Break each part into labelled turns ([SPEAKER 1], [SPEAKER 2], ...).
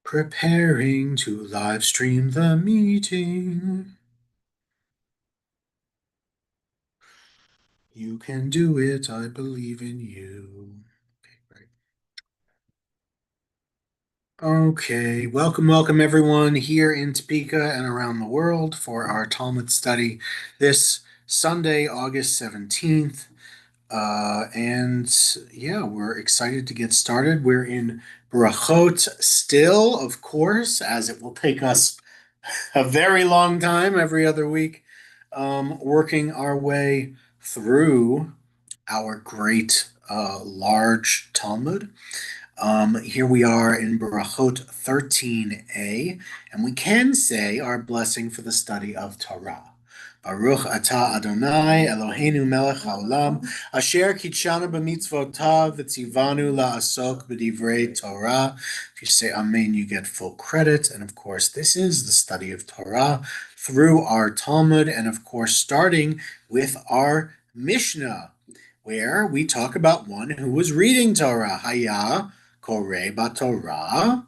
[SPEAKER 1] Preparing to live stream the meeting. You can do it. I believe in you. Okay, great. Okay, welcome everyone here in Topeka and around the world for our Talmud study this Sunday, August 17th. And yeah, we're excited to get started. We're in Brachot still, of course, as it will take us a very long time every other week, working our way through our great large Talmud. Here we are in Barachot 13a, and we can say our blessing for the study of Torah. Baruch atah Adonai Eloheinu melech haolam asher kitshanu b'mitzvotav v'tzivanu la'asok b'divrei Torah. If you say Amen, you get full credit. And of course, this is the study of Torah through our Talmud, and of course, starting with our Mishnah, where we talk about one who was reading Torah. Haya Koreh Batorah.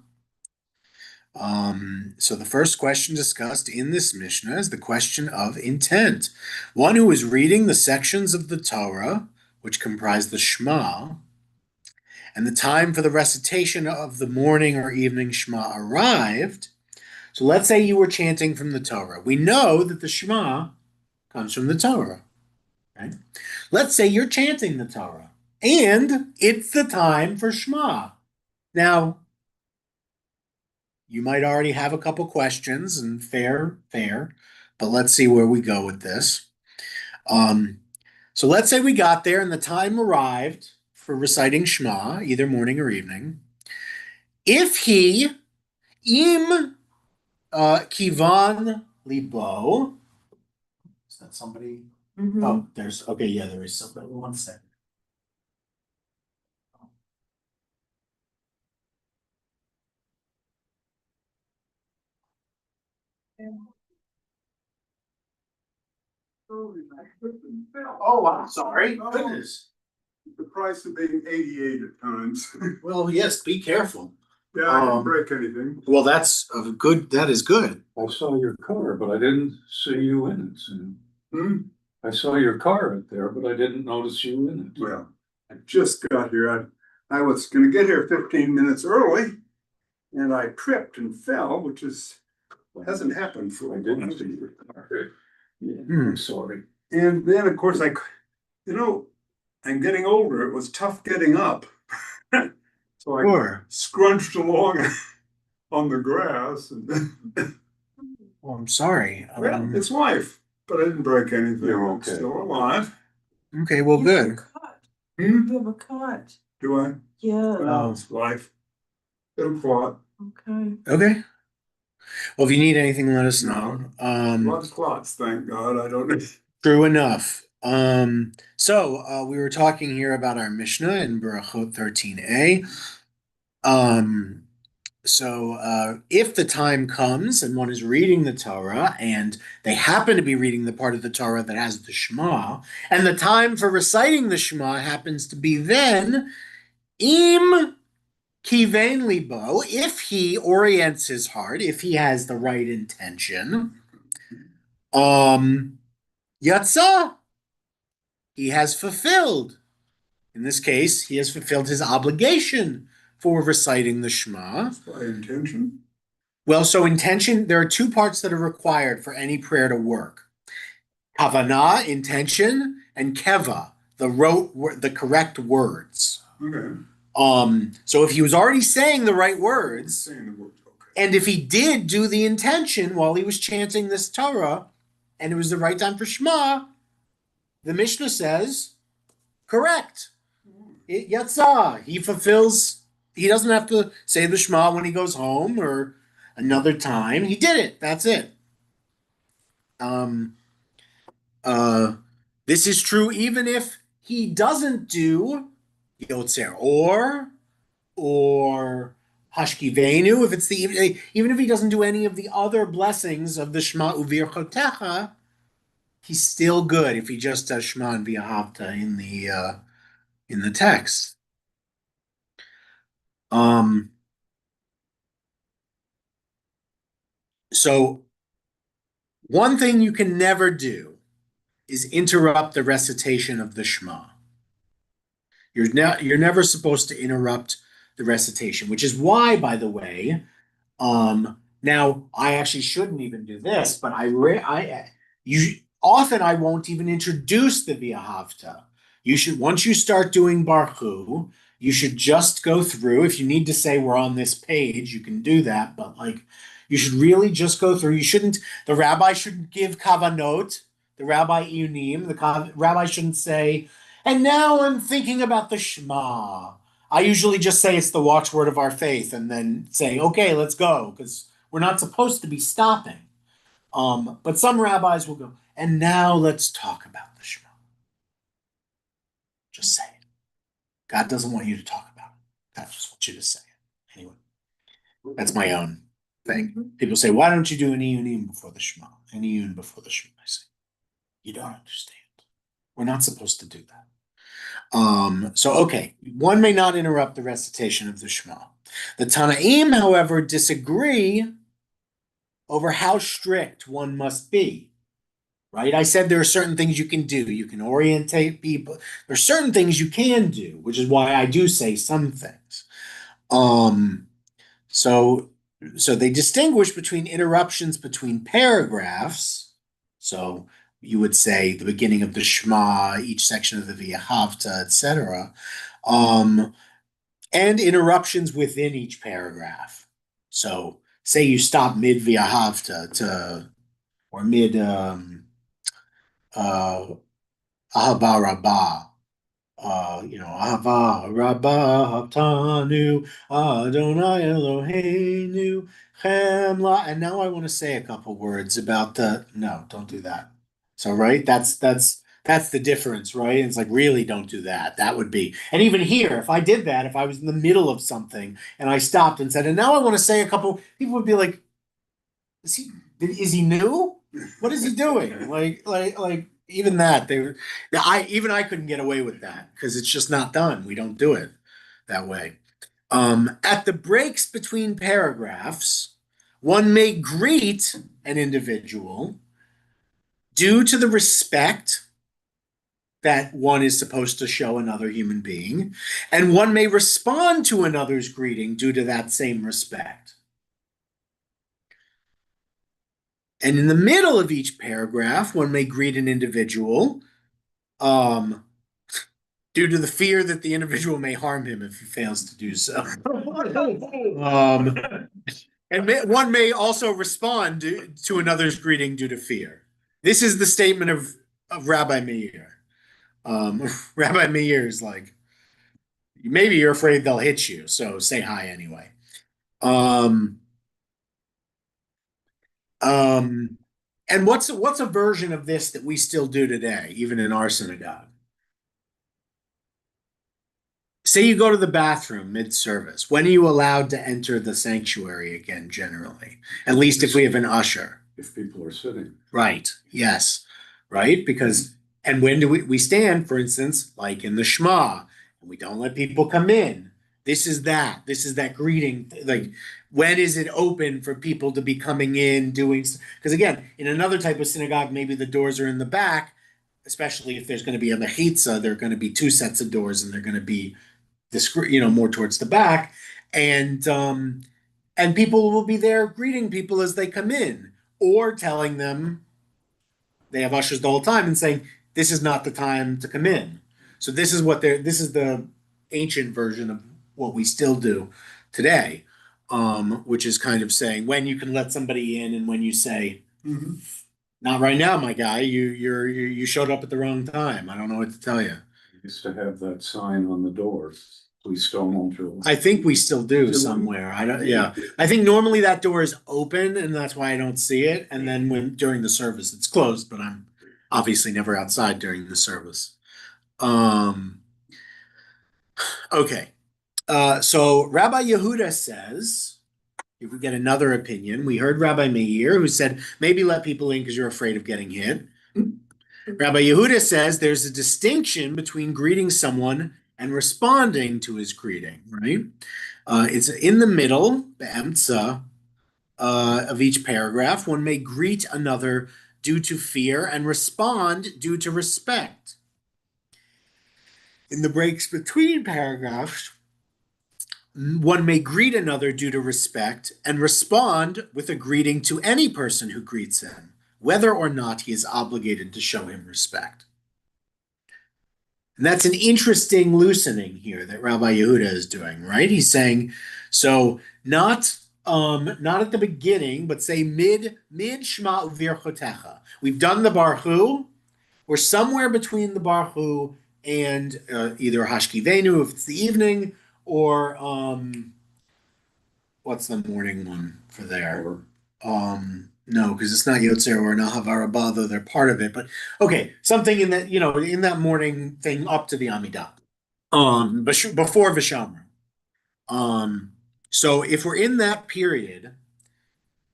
[SPEAKER 1] So the first question discussed in this Mishnah is the question of intent. One who is reading the sections of the Torah, which comprise the Shema, and the time for the recitation of the morning or evening Shema arrived. So let's say you were chanting from the Torah. We know that the Shema comes from the Torah, right? Let's say you're chanting the Torah, and it's the time for Shema. Now, you might already have a couple questions, and fair, but let's see where we go with this. So let's say we got there and the time arrived for reciting Shema, either morning or evening. If he im kivan libo, is that somebody? Oh, there's okay, yeah, there is somebody. One second. Oh, I'm sorry. Goodness.
[SPEAKER 2] The price of being 88 at times.
[SPEAKER 1] Well, yes, be careful.
[SPEAKER 2] Yeah, I didn't break anything.
[SPEAKER 1] Well, that's a good. That is good.
[SPEAKER 3] I saw your car, but I didn't see you in it.
[SPEAKER 2] Hmm?
[SPEAKER 3] I saw your car out there, but I didn't notice you in it.
[SPEAKER 2] Well, I just got here. I was going to get here 15 minutes early, and I tripped and fell, which hasn't happened for
[SPEAKER 3] I
[SPEAKER 2] a
[SPEAKER 3] didn't
[SPEAKER 2] while.
[SPEAKER 3] see your car. Yeah,
[SPEAKER 1] Hmm.
[SPEAKER 3] I'm sorry.
[SPEAKER 2] And then, of course, I'm getting older. It was tough getting up. So I
[SPEAKER 1] Sure.
[SPEAKER 2] scrunched along on the grass. And
[SPEAKER 1] Well, I'm sorry.
[SPEAKER 2] well, it's life, but I didn't break anything.
[SPEAKER 3] You're
[SPEAKER 2] I'm
[SPEAKER 3] okay.
[SPEAKER 2] still alive.
[SPEAKER 1] Okay, well,
[SPEAKER 4] You have
[SPEAKER 1] good.
[SPEAKER 4] a cut.
[SPEAKER 2] Hmm?
[SPEAKER 4] You have a cut.
[SPEAKER 2] Do I?
[SPEAKER 4] Yeah,
[SPEAKER 2] Well, it's life. It'll clot.
[SPEAKER 4] okay.
[SPEAKER 1] Okay. Well, if you need anything, let us know.
[SPEAKER 2] Blood clots, thank God. I don't know.
[SPEAKER 1] True enough. So we were talking here about our Mishnah in Barachot 13a. So if the time comes and one is reading the Torah and they happen to be reading the part of the Torah that has the Shema, and the time for reciting the Shema happens to be then, im kivein libo, if he orients his heart, if he has the right intention, yatsa, he has fulfilled. In this case, he has fulfilled his obligation for reciting the Shema.
[SPEAKER 2] By intention.
[SPEAKER 1] Well, so intention, there are two parts that are required for any prayer to work. Kavanah, intention, and keva, the correct words.
[SPEAKER 2] Okay.
[SPEAKER 1] So if he was already saying the right words,
[SPEAKER 2] Saying the words, okay.
[SPEAKER 1] and if he did do the intention while he was chanting this Torah, and it was the right time for Shema, the Mishnah says, correct. Yatzah. He fulfills, he doesn't have to say the Shema when he goes home or another time. He did it. That's it. This is true even if he doesn't do Yotzer or Hashkivenu, if it's even if he doesn't do any of the other blessings of the Shema Uvirchotecha, he's still good if he just does Shema and V'ahavta in the text. So one thing you can never do is interrupt the recitation of the Shema. You're never supposed to interrupt the recitation, which is why, by the way, now I actually shouldn't even do this, but you often I won't even introduce the V'ahavta. You should once you start doing Baruch Hu, you should just go through. If you need to say we're on this page, you can do that, but like you should really just go through. You shouldn't. The rabbi shouldn't give kavanot. The rabbi iyunim. Rabbi shouldn't say. And now I'm thinking about the Shema. I usually just say it's the watchword of our faith and then say, okay, let's go, because we're not supposed to be stopping. But some rabbis will go, and now let's talk about the Shema. Just say it. God doesn't want you to talk about it. God just wants you to say it. Anyway, that's my own thing. People say, why don't you do an iyunim before the Shema? An iyun before the Shema. I say, you don't understand. We're not supposed to do that. So okay, one may not interrupt the recitation of the Shema. The Tanaim, however, disagree over how strict one must be. Right? I said there are certain things you can do. You can orientate people. There are certain things you can do, which is why I do say some things. So they distinguish between interruptions between paragraphs. So you would say the beginning of the Shema, each section of the V'ahavta, etc., and interruptions within each paragraph. So say you stop mid V'ahavta to or mid Ahava Rabbah. Ahava Rabbah Tanu Adonai Eloheinu Chemla. And now I want to say a couple words about the. No, don't do that. So right, that's the difference, right? It's like really don't do that. That would be. And even here, if I did that, if I was in the middle of something and I stopped and said, and now I want to say a couple, people would be like, is he new? What is he doing? Like even that I couldn't get away with that because it's just not done. We don't do it that way. At the breaks between paragraphs, one may greet an individual due to the respect that one is supposed to show another human being, and one may respond to another's greeting due to that same respect. And in the middle of each paragraph, one may greet an individual due to the fear that the individual may harm him if he fails to do so. And one may also respond to another's greeting due to fear. This is the statement of Rabbi Meir. Rabbi Meir is like, maybe you're afraid they'll hit you, so say hi anyway. And what's a version of this that we still do today, even in our synagogue? Say you go to the bathroom mid-service. When are you allowed to enter the sanctuary again, generally? At least if we have an usher.
[SPEAKER 3] If people are sitting.
[SPEAKER 1] Right. Yes. Right? Because, and when do we stand, for instance, like in the Shema, and we don't let people come in. This is that greeting. Like, when is it open for people to be coming in, doing, because again, in another type of synagogue, maybe the doors are in the back, especially if there's going to be a mechitza, there are going to be two sets of doors and they're going to be more towards the back, and people will be there greeting people as they come in, or telling them they have ushers the whole time and saying this is not the time to come in. So this is the ancient version of what we still do today, which is kind of saying when you can let somebody in and when you say, not right now, my guy, you showed up at the wrong time. I don't know what to tell you.
[SPEAKER 3] Used to have that sign on the doors. Please don't enter.
[SPEAKER 1] I think we still do somewhere. I don't. Yeah, I think normally that door is open, and that's why I don't see it. And then during the service, it's closed. But I'm obviously never outside during the service. Okay. So Rabbi Yehuda says, if we get another opinion, we heard Rabbi Meir who said maybe let people in because you're afraid of getting hit. Rabbi Yehuda says there's a distinction between greeting someone and responding to his greeting, right? It's in the middle, be'emtza, of each paragraph, one may greet another due to fear and respond due to respect. In the breaks between paragraphs, one may greet another due to respect and respond with a greeting to any person who greets him, whether or not he is obligated to show him respect. And that's an interesting loosening here that Rabbi Yehuda is doing, right? He's saying, so not at the beginning, but say mid Shema Uvirchotecha. We've done the Baruch. We're somewhere between the Baruch and either Hashkivenu if it's the evening, or what's the morning one for there?
[SPEAKER 3] Or
[SPEAKER 1] No, because it's not Yotzer or Nahavarabah, though they're part of it. But okay, something in that, in that morning thing up to the Amidah. But before Vishamra. Um, so if we're in that period,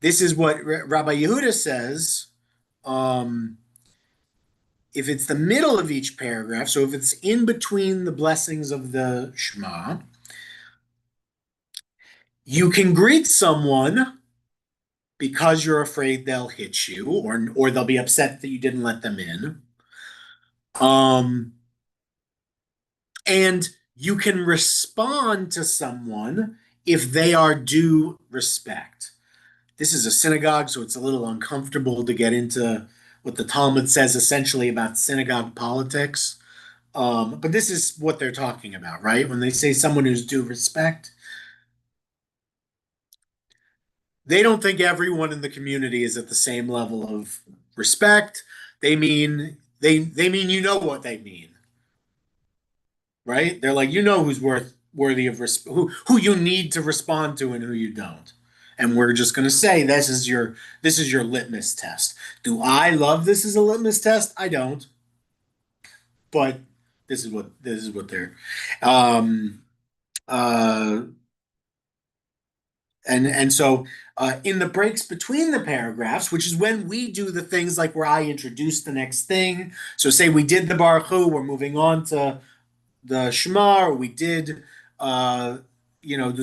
[SPEAKER 1] this is what Rabbi Yehuda says. Um, if it's the middle of each paragraph, so if it's in between the blessings of the Shema, you can greet someone because you're afraid they'll hit you, or they'll be upset that you didn't let them in. And you can respond to someone if they are due respect. This is a synagogue, so it's a little uncomfortable to get into what the Talmud says essentially about synagogue politics. But this is what they're talking about, right? When they say someone who's due respect, they don't think everyone in the community is at the same level of respect. They mean what they mean, right? They're like who's worthy of who you need to respond to and who you don't. And we're just going to say this is your litmus test. Do I love this as a litmus test? I don't, but this is what they're um uh and so in the breaks between the paragraphs, which is when we do the things like where I introduce the next thing. So say we did the Baruch Hu, we're moving on to the Shema, or we did the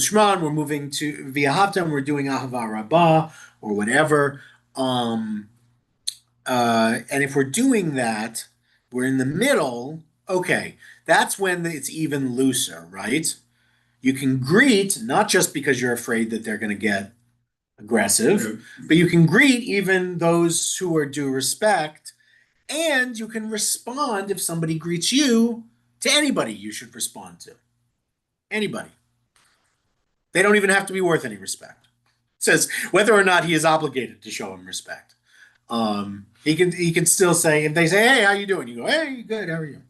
[SPEAKER 1] Shema, and we're moving to V'ahavta, and we're doing Ahava Rabbah or whatever. And if we're doing that, we're in the middle. Okay, that's when it's even looser, right? You can greet not just because you're afraid that they're going to get aggressive, but you can greet even those who are due respect, and you can respond if somebody greets you to anybody you should respond to. Anybody. They don't even have to be worth any respect. It says whether or not he is obligated to show him respect. He can still say if they say, "Hey, how you doing?" You go, "Hey, good. How are you?"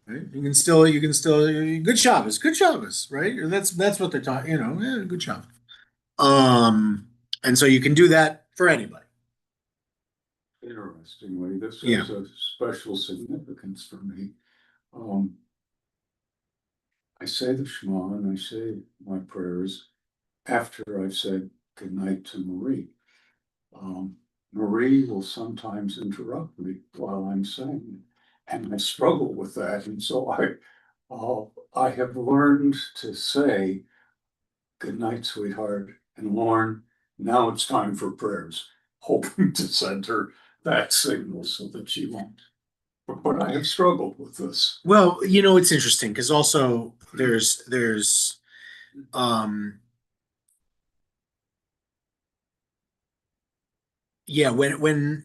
[SPEAKER 1] Right? You can still good Shabbos, right? That's what they're talking. Good Shabbos. And so you can do that for anybody.
[SPEAKER 3] interestingly, this
[SPEAKER 1] Yeah.
[SPEAKER 3] has a special significance for me. Um, I say the Shema and I say my prayers after I've said goodnight to Marie. Marie will sometimes interrupt me while I'm saying it, and I struggle with that. And so I have learned to say good night, sweetheart, and Lauren, now it's time for prayers, hoping to send her that signal so that she won't. But I have struggled with this.
[SPEAKER 1] Well, it's interesting because also there's yeah, when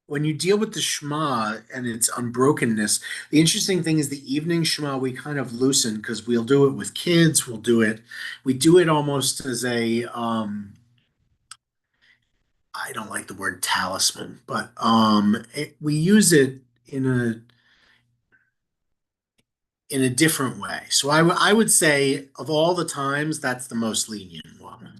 [SPEAKER 1] you deal with the Shema and its unbrokenness, the interesting thing is the evening Shema we kind of loosen because we'll do it with kids. We do it almost as a I don't like the word talisman, but we use it in a different way. So I would say of all the times, that's the most lenient one.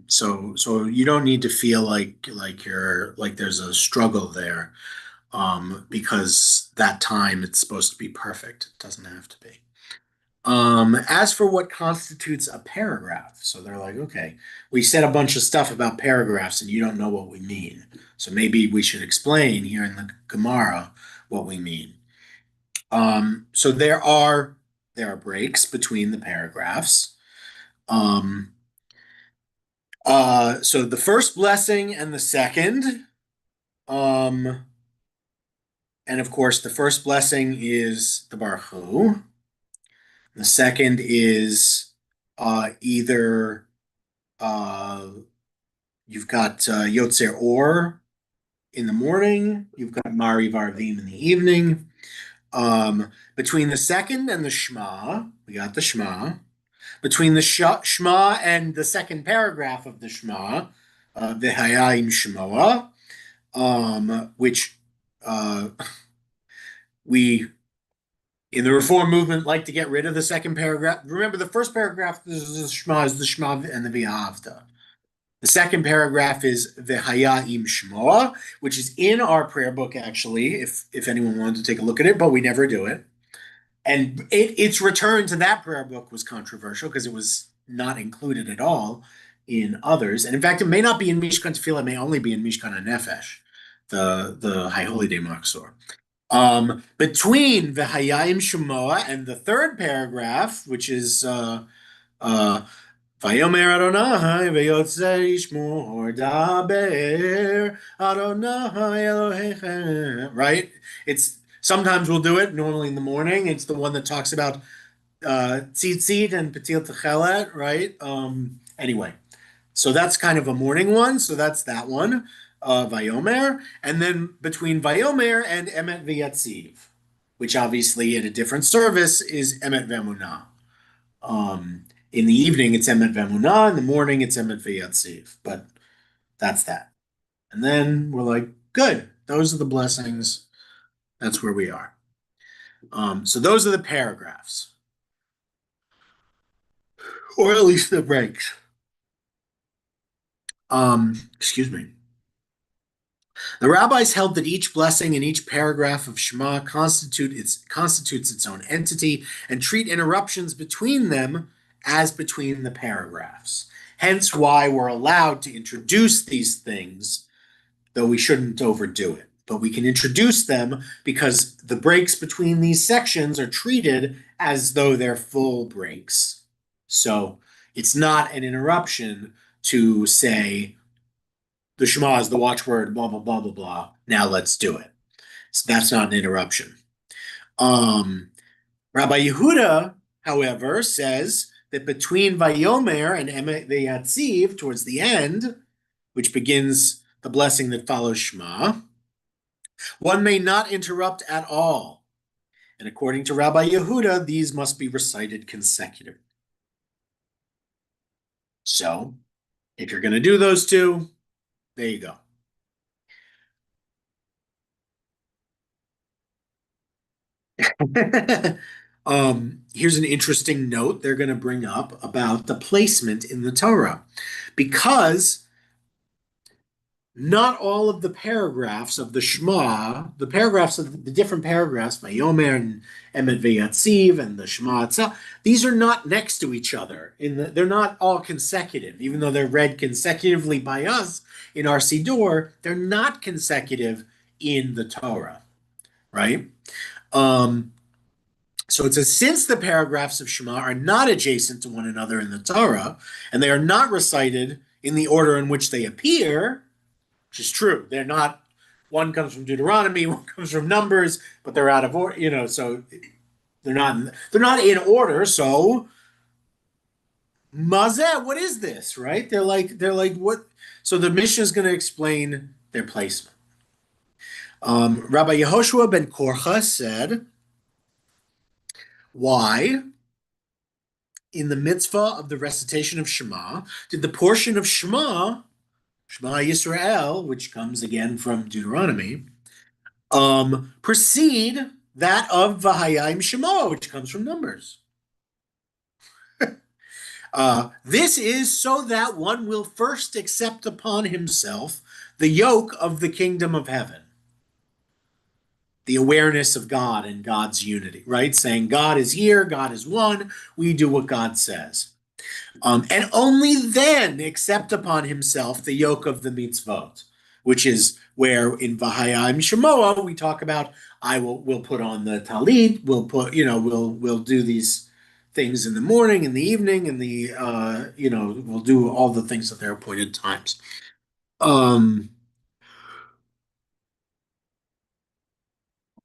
[SPEAKER 1] So you don't need to feel like you're like there's a struggle there, because that time it's supposed to be perfect. It doesn't have to be. As for what constitutes a paragraph, so they're like, okay, we said a bunch of stuff about paragraphs and you don't know what we mean. So maybe we should explain here in the Gemara what we mean. So there are breaks between the paragraphs. Um, So the first blessing and the second, um, and of course the first blessing is the Baruch Hu. The second is either uh, you've got Yotzer Or in the morning, you've got Mari Varvim in the evening. Between the second and the Shema, we got the Shema. Between the Shema and the second paragraph of the Shema, the Hayayim Shemoah, which we in the Reform movement like to get rid of the second paragraph. Remember, the first paragraph is the Shema and the V'ahavta. The second paragraph is V'hayayim Shemoah, which is in our prayer book, actually, if anyone wanted to take a look at it, but we never do it. And its return to that prayer book was controversial because it was not included at all in others. And in fact, it may not be in Mishkan Tefillah, it may only be in Mishkan HaNefesh, the High Holy Day Machzor. Between the Hayayim Shemoah and the third paragraph, which is Vayomer Adonai v'yotzei yishmor daber Adonai Elohechem. Right? It's sometimes we'll do it. Normally in the morning, it's the one that talks about tzitzit and petil techelet. Right? Anyway, so that's kind of a morning one. So that's that one. Vayomer, and then between Vayomer and Emet v'Yatziv, which obviously at a different service is Emet v'Emunah. In the evening, it's Emet v'Emunah. In the morning, it's Emet v'Yatziv. But that's that. And then we're like, good. Those are the blessings. That's where we are. So those are the paragraphs, or at least the breaks. Excuse me. The rabbis held that each blessing and each paragraph of Shema constitutes its own entity and treat interruptions between them as between the paragraphs. Hence why we're allowed to introduce these things, though we shouldn't overdo it. But we can introduce them because the breaks between these sections are treated as though they're full breaks. So it's not an interruption to say, the Shema is the watchword, blah, blah, blah, blah, blah. Now let's do it. So that's not an interruption. Rabbi Yehuda, however, says that between Vayomer and Emet V'Yatziv, towards the end, which begins the blessing that follows Shema, one may not interrupt at all. And according to Rabbi Yehuda, these must be recited consecutively. So, if you're going to do those two, there you go. Here's an interesting note they're going to bring up about the placement in the Torah, because not all of the paragraphs of the Shema, the paragraphs of the different paragraphs, Vayomer and Emet V'Yatziv and the Shema itself, these are not next to each other. They're not all consecutive, even though they're read consecutively by us in our Siddur, they're not consecutive in the Torah, right? So it says, since the paragraphs of Shema are not adjacent to one another in the Torah, and they are not recited in the order in which they appear, which is true. They're not, one comes from Deuteronomy, one comes from Numbers, but they're out of order, so they're not in order, so Mazeh, what is this, right? They're like, what? So the Mishnah is going to explain their placement. Rabbi Yehoshua ben Korcha said, why, in the mitzvah of the recitation of Shema, did the portion of Shema Yisrael, which comes again from Deuteronomy, precede that of Vahayim Shema, which comes from Numbers? This is so that one will first accept upon himself the yoke of the kingdom of heaven, the awareness of God and God's unity, right? Saying God is here, God is one, we do what God says. And only then accept upon himself the yoke of the mitzvot, which is where in Vahayim Shemoah we talk about we'll put on the talit, we'll do these things in the morning, in the evening, in the we'll do all the things at their appointed times.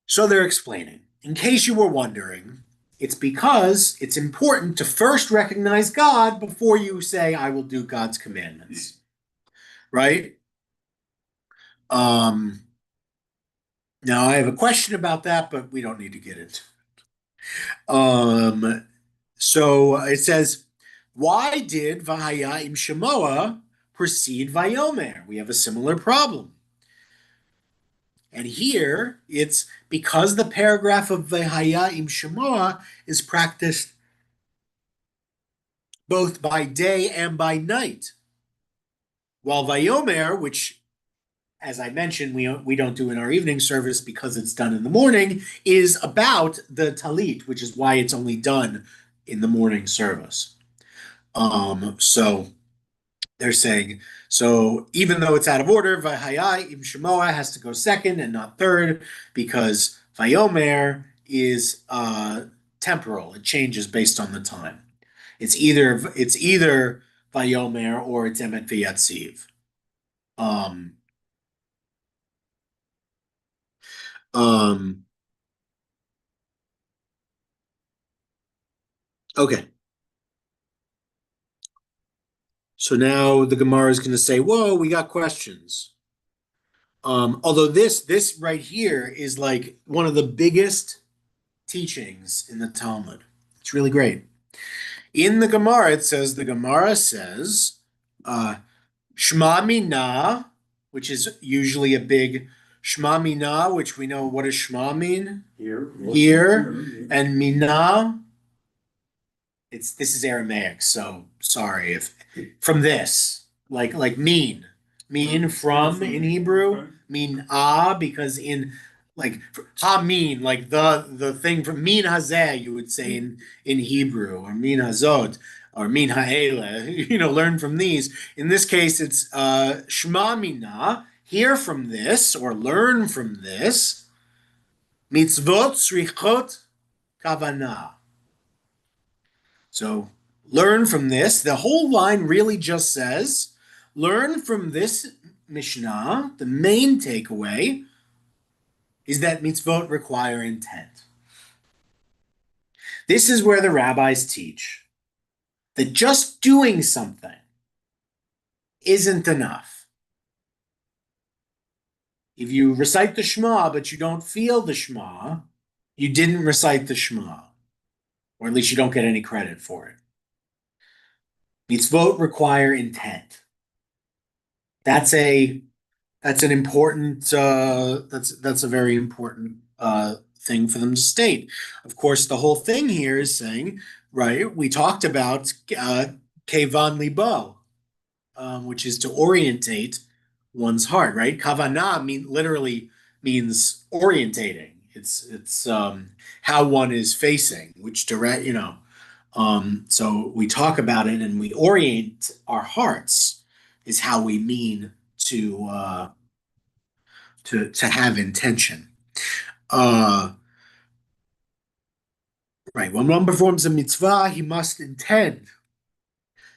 [SPEAKER 1] So they're explaining. In case you were wondering, it's because it's important to first recognize God before you say, I will do God's commandments. Right? Um, Now I have a question about that, but we don't need to get into it. So it says, why did Vahaya im Shemoah precede Vayomer? We have a similar problem. And here it's because the paragraph of Vahaya im Shemoah is practiced both by day and by night. While Vayomer, which as I mentioned, we don't do in our evening service because it's done in the morning, is about the talit, which is why it's only done in the morning service. So they're saying, so even though it's out of order, Vahayai Im Shemoah has to go second and not third because Vayomer is temporal. It changes based on the time. It's either Vayomer or it's Emet V'Yatziv. Um, um, okay. So now the Gemara is going to say, "Whoa, we got questions." Although this right here is like one of the biggest teachings in the Talmud. It's really great. In the Gemara, the Gemara says, Shema Mina, which is usually a big Shema Mina, which we know what does Shema mean? Here. And Mina, this is Aramaic, so sorry if from this, like mean from in Hebrew, mean because in like ha mean like the thing from mean hazeh you would say in Hebrew or mean hazot or mean ha'ele, learn from these. In this case, it's shma mina, hear from this or learn from this. Mitzvot srichot kavanah. So learn from this. The whole line really just says, learn from this Mishnah. The main takeaway is that mitzvot require intent. This is where the rabbis teach that just doing something isn't enough. If you recite the Shema, but you don't feel the Shema, you didn't recite the Shema, or at least you don't get any credit for it. Mitzvot require intent. That's an important that's a very important thing for them to state. Of course, the whole thing here is saying, right? We talked about kevan libo, which is to orientate one's heart, right? Kavanah literally means orientating. It's how one is facing, which direct, so we talk about it and we orient our hearts is how we mean to have intention. Right. When one performs a mitzvah, he must intend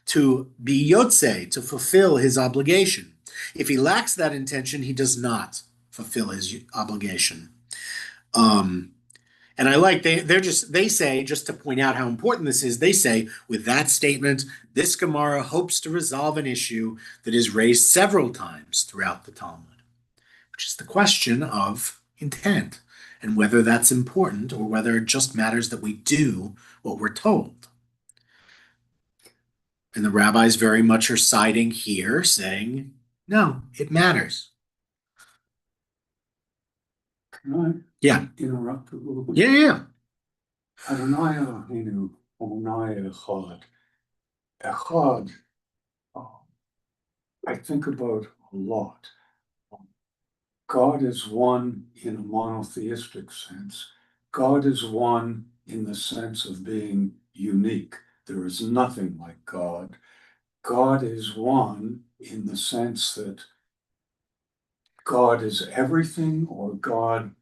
[SPEAKER 1] to be yotze, to fulfill his obligation. If he lacks that intention, he does not fulfill his obligation. And I like they say, just to point out how important this is, they say with that statement, this Gemara hopes to resolve an issue that is raised several times throughout the Talmud, which is the question of intent and whether that's important or whether it just matters that we do what we're told. And the rabbis very much are siding here, saying, no, it matters.
[SPEAKER 3] Can
[SPEAKER 1] Yeah.
[SPEAKER 3] I interrupt a little bit?
[SPEAKER 1] Yeah.
[SPEAKER 3] Adonai Eloheinu, Adonai Echad. Echad, I think about a lot. God is one in a monotheistic sense. God is one in the sense of being unique. There is nothing like God. God is one in the sense that God is everything or God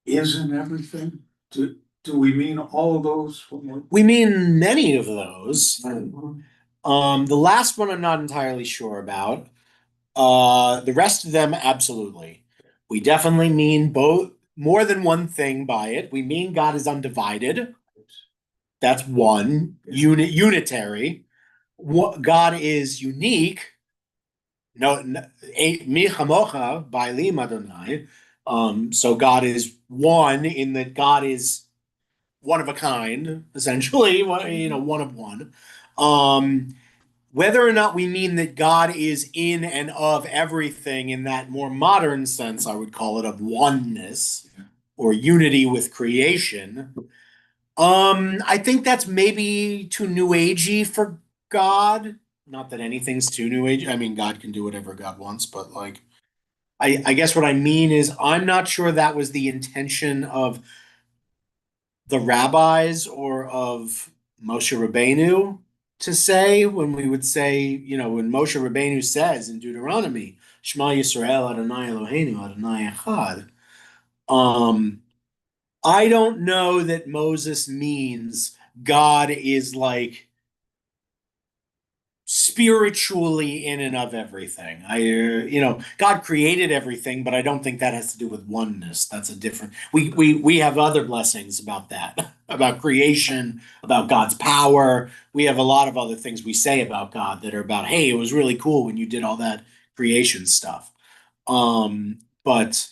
[SPEAKER 3] is in everything. Do we mean all of those?
[SPEAKER 1] We mean many of those. The last one I'm not entirely sure about. The rest of them, absolutely. We definitely mean both more than one thing by it. We mean God is undivided. That's one. Unitary. God is unique. No, mi chamocha ba'elim Adonai. So God is one in that God is one of a kind, essentially. One of one. Um, Whether or not we mean that God is in and of everything in that more modern sense, I would call it of oneness or unity with creation. I think that's maybe too new agey for God. Not that anything's too new age. I mean, God can do whatever God wants, but like, I guess what I mean is I'm not sure that was the intention of the rabbis or of Moshe Rabbeinu to say when we would say, when Moshe Rabbeinu says in Deuteronomy, Shema Yisrael Adonai Eloheinu Adonai Echad. I don't know that Moses means God is like spiritually in and of everything. God created everything, but I don't think that has to do with oneness. That's a different. We have other blessings about that, about creation, about God's power. We have a lot of other things we say about God that are about, hey, it was really cool when you did all that creation stuff. But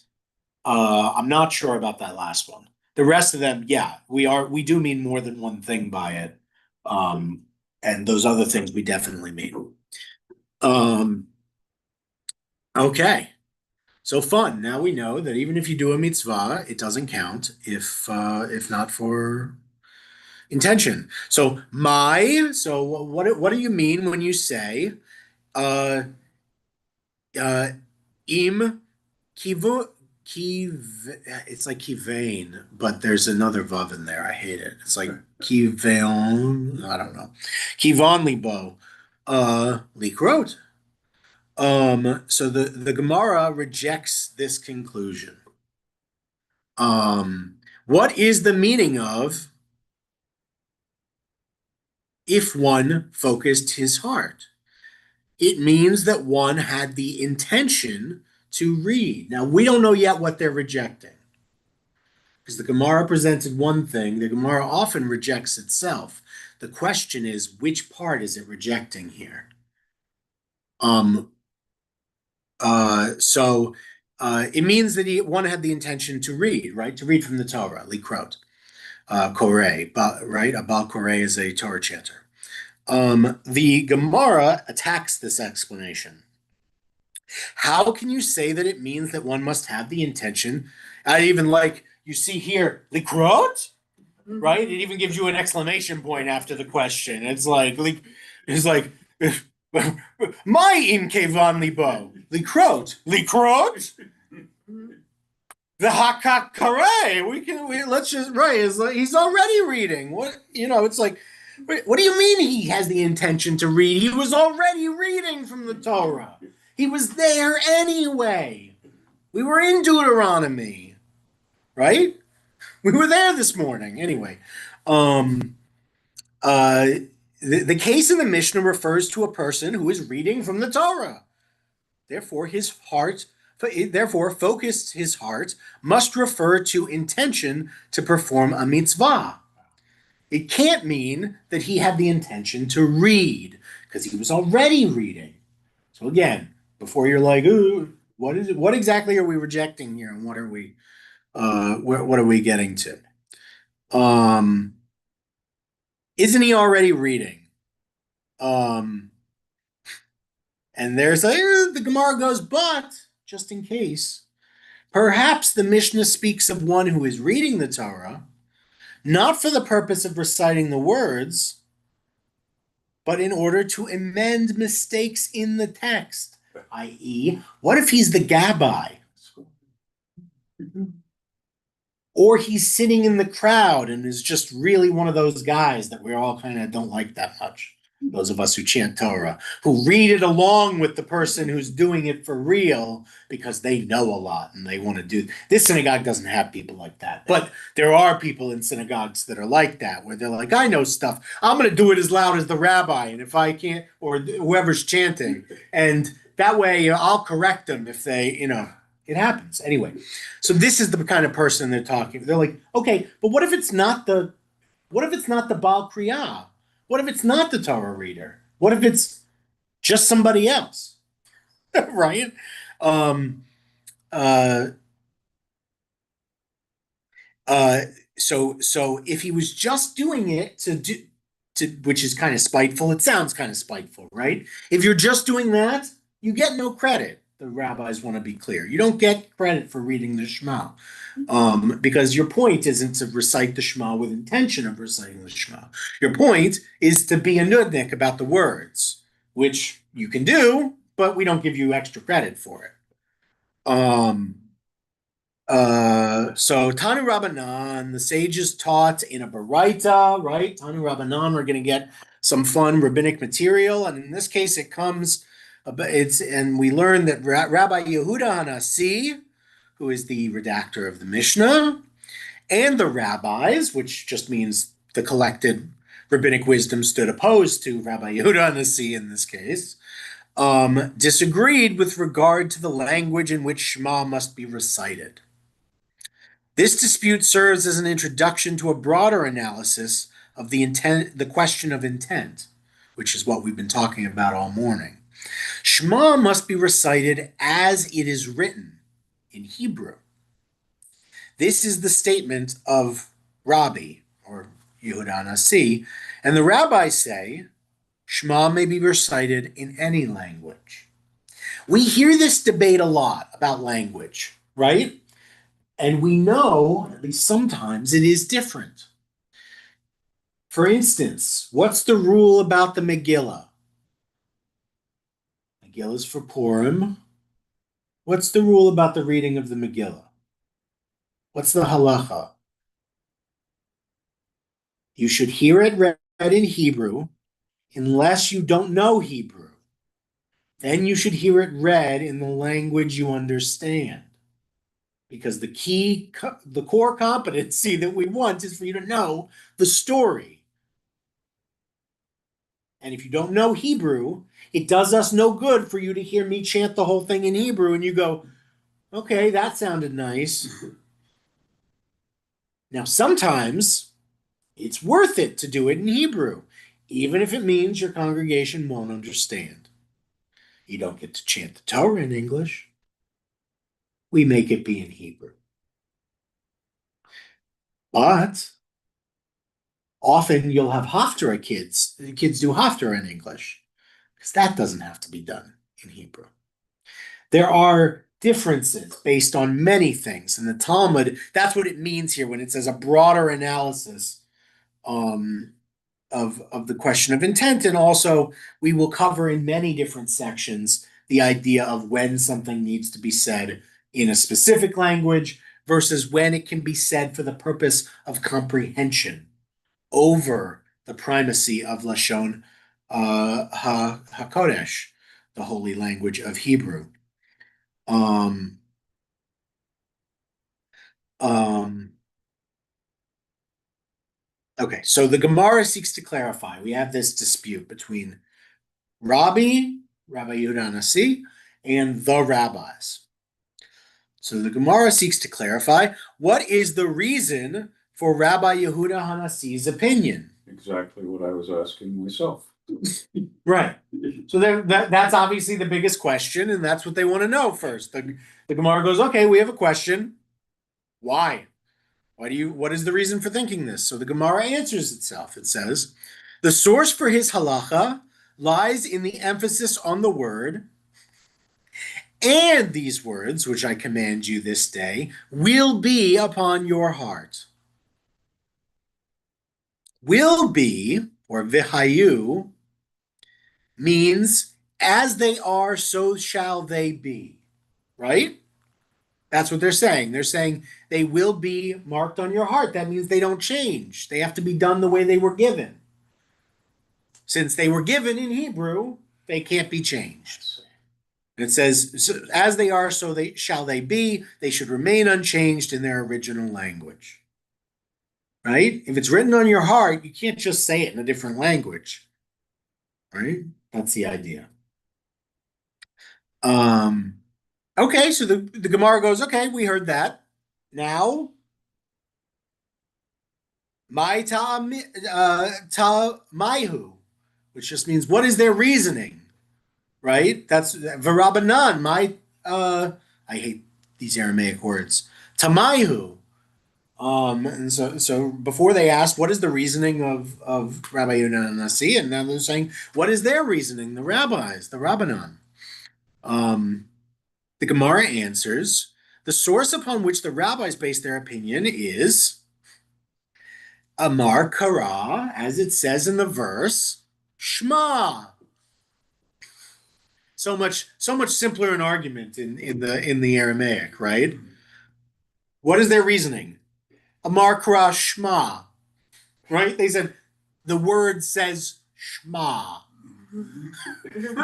[SPEAKER 1] I'm not sure about that last one. The rest of them, yeah, we do mean more than one thing by it. And those other things we definitely mean. Um, okay. So fun. Now we know that even if you do a mitzvah, it doesn't count if not for intention. So what do you mean when you say uh uh im kivu kiv it's like kivain, but there's another vav in there. I hate it. It's like kivaon, I don't know. Kivon libo likrot. So the Gemara rejects this conclusion. What is the meaning of if one focused his heart? It means that one had the intention to read. Now, we don't know yet what they're rejecting because the Gemara presented one thing. The Gemara often rejects itself. The question is, which part is it rejecting here? Um, so it means that one had the intention to read, right? To read from the Torah, likrot, koreh, right? A bal koreh is a Torah chanter. The Gemara attacks this explanation. How can you say that it means that one must have the intention? I even like you see here, likrot, right? It even gives you an exclamation point after the question. It's like my im kevan libo likrot likrot the hakak kare. Let's just right. It's like he's already reading. It's like, what do you mean he has the intention to read? He was already reading from the Torah. He was there anyway. We were in Deuteronomy, right? We were there this morning anyway. Um, uh, the case in the Mishnah refers to a person who is reading from the Torah. Therefore, focused his heart must refer to intention to perform a mitzvah. It can't mean that he had the intention to read because he was already reading. So again, before you're like, ooh, what is it? What exactly are we rejecting here, and what are we getting to? Isn't he already reading? Um, and the Gemara goes, but just in case, perhaps the Mishnah speaks of one who is reading the Torah, not for the purpose of reciting the words, but in order to amend mistakes in the text. I.e., what if he's the Gabbai? Or he's sitting in the crowd and is just really one of those guys that we all kind of don't like that much. those of us who chant Torah, who read it along with the person who's doing it for real because they know a lot and they want to do. This synagogue doesn't have people like that, but there are people in synagogues that are like that, where they're like, I know stuff. I'm going to do it as loud as the rabbi, and if I can't, or whoever's chanting, and that way I'll correct them if they, it happens anyway. So this is the kind of person they're talking. They're like, okay, but what if it's not the Baal Kriyah? What if it's not the Torah reader? What if it's just somebody else? Right? Um, uh, uh, so if he was just doing it which is kind of spiteful, it sounds kind of spiteful, right? If you're just doing that, you get no credit. The rabbis want to be clear. You don't get credit for reading the Shema. Because your point isn't to recite the Shema with intention of reciting the Shema. Your point is to be a nudnik about the words, which you can do, but we don't give you extra credit for it. So Tanu Rabbanan, the sages taught in a Baraita, right? Tanu Rabbanan, we're going to get some fun rabbinic material, and in this case, and we learn that Rabbi Yehuda Hanasi, who is the redactor of the Mishnah, and the rabbis, which just means the collected rabbinic wisdom stood opposed to Rabbi Yehuda Hanasi in this case, disagreed with regard to the language in which Shema must be recited. This dispute serves as an introduction to a broader analysis of the question of intent, which is what we've been talking about all morning. Shema must be recited as it is written in Hebrew. This is the statement of Rabbi, or Yehuda Nasi, and the rabbis say Shema may be recited in any language. We hear this debate a lot about language, right? And we know, at least sometimes, it is different. For instance, what's the rule about the Megillah? Megillah is for Purim. What's the rule about the reading of the Megillah? What's the halacha? You should hear it read in Hebrew unless you don't know Hebrew. Then you should hear it read in the language you understand. Because the core competency that we want is for you to know the story. And if you don't know Hebrew, it does us no good for you to hear me chant the whole thing in Hebrew and you go, okay, that sounded nice. Now, sometimes it's worth it to do it in Hebrew, even if it means your congregation won't understand. You don't get to chant the Torah in English. We make it be in Hebrew. But often you'll have Haftarah kids. The kids do Haftarah in English because that doesn't have to be done in Hebrew. There are differences based on many things. In the Talmud, that's what it means here when it says a broader analysis of the question of intent. And also, we will cover in many different sections the idea of when something needs to be said in a specific language versus when it can be said for the purpose of comprehension over the primacy of Lashon HaKodesh, the holy language of Hebrew. Um, okay, so the Gemara seeks to clarify. We have this dispute between Rabbi Yehuda Nasi, and the rabbis. So the Gemara seeks to clarify what is the reason for Rabbi Yehuda Hanasi's opinion.
[SPEAKER 3] Exactly what I was asking myself.
[SPEAKER 1] Right. So that's obviously the biggest question, and that's what they want to know first. The Gemara goes, okay, we have a question. Why? What is the reason for thinking this? So the Gemara answers itself. It says, the source for his halacha lies in the emphasis on the word, and these words, which I command you this day, will be upon your heart. Will be, or vihayu, means as they are, so shall they be. Right? That's what they're saying. They're saying they will be marked on your heart. That means they don't change. They have to be done the way they were given. Since they were given in Hebrew, they can't be changed. And it says, as they are, so they shall they be. They should remain unchanged in their original language. Right? If it's written on your heart, you can't just say it in a different language. Right? That's the idea. Okay, so the Gemara goes, okay, we heard that. Now, my ta maihu, which just means what is their reasoning, right? That's varabanan. I hate these Aramaic words. Tamaihu. And so before they asked, what is the reasoning of Rabbi Yehuda and Nasi, and now they're saying, what is their reasoning? The rabbis, the Rabbanan. The Gemara answers, the source upon which the rabbis base their opinion is Amar Kara, as it says in the verse, Shema. So much simpler an argument in the Aramaic, right? What is their reasoning? Amar Kara Shema, right? They said the word says Shema.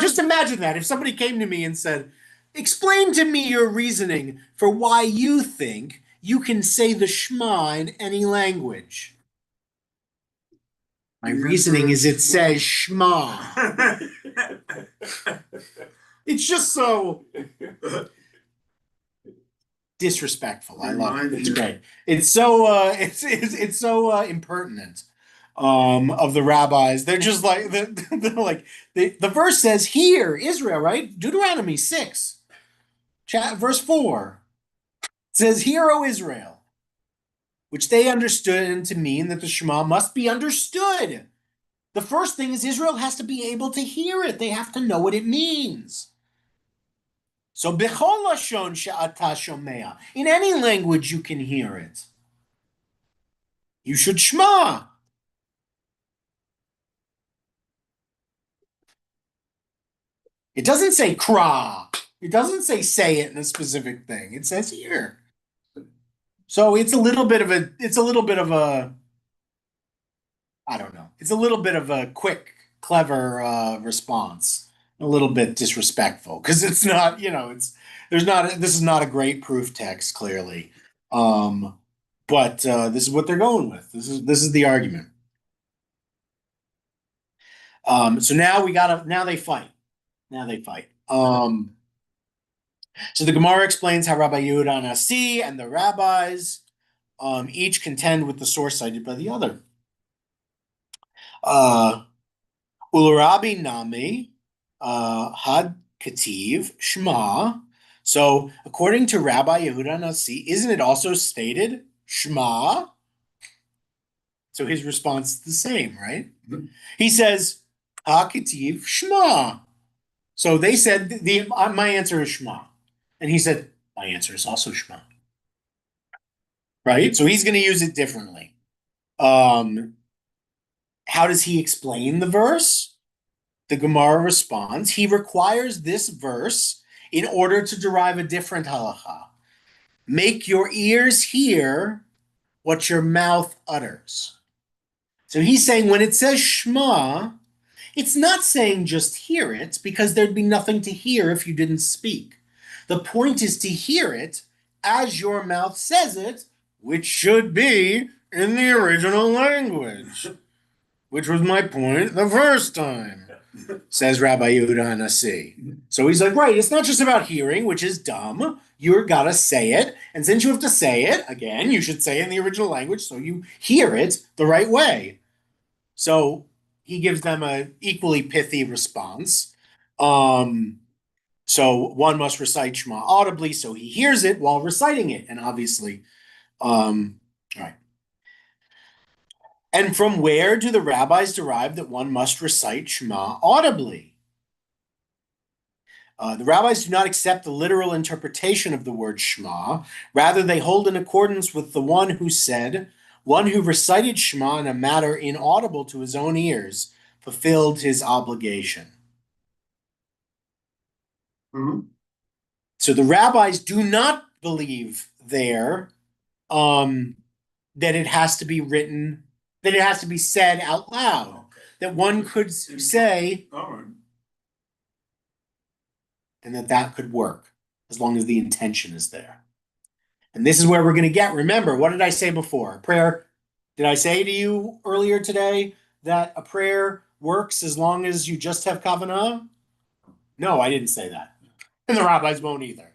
[SPEAKER 1] Just imagine that if somebody came to me and said, explain to me your reasoning for why you think you can say the Shema in any language. My reasoning is it says Shema. It's just so disrespectful. I love it. It's great. It's so it's so impertinent of the rabbis. They're just like they're like the verse says here Israel, right? Deuteronomy 6, verse 4 says, "Hear, O Israel," which they understood to mean that the Shema must be understood. The first thing is Israel has to be able to hear it. They have to know what it means. So bechol lashon she'ata shomea. In any language you can hear it. You should shema. It doesn't say kra. It doesn't say it in a specific thing. It says here. So it's a little bit of a I don't know. It's a little bit of a quick, clever response. A little bit disrespectful because it's not, this is not a great proof text, clearly. But this is what they're going with. This is the argument. So now they fight. Now they fight. So the Gemara explains how Rabbi Yehuda Nasi and the rabbis each contend with the source cited by the other. Ularabi Nami Had Kativ Shema. So according to Rabbi Yehuda Nasi, isn't it also stated Shema? So his response is the same, right? Mm-hmm. He says Ha Kativ Shema. So they said my answer is Shema, and he said my answer is also Shema. Right? So he's going to use it differently. How does he explain the verse? The Gemara responds, he requires this verse in order to derive a different halacha. Make your ears hear what your mouth utters. So he's saying when it says Shema, it's not saying just hear it, because there'd be nothing to hear if you didn't speak. The point is to hear it as your mouth says it, which should be in the original language, which was my point the first time, says Rabbi Yehuda Nasi. So he's like, right, it's not just about hearing, which is dumb. You're gotta say it. And since you have to say it, again, you should say it in the original language so you hear it the right way. So he gives them an equally pithy response. So one must recite Shema audibly so he hears it while reciting it. And obviously, all right. And from where do the rabbis derive that one must recite Shema audibly? The rabbis do not accept the literal interpretation of the word Shema. Rather, they hold in accordance with the one who said, one who recited Shema in a matter inaudible to his own ears fulfilled his obligation. Mm-hmm. So the rabbis do not believe there that it has to be written, that it has to be said out loud. that one could say,
[SPEAKER 2] All right.
[SPEAKER 1] and that could work as long as the intention is there. And this is where we're going to get. Remember, what did I say before? Prayer. Did I say to you earlier today that a prayer works as long as you just have kavanah? No, I didn't say that, and the rabbis won't either.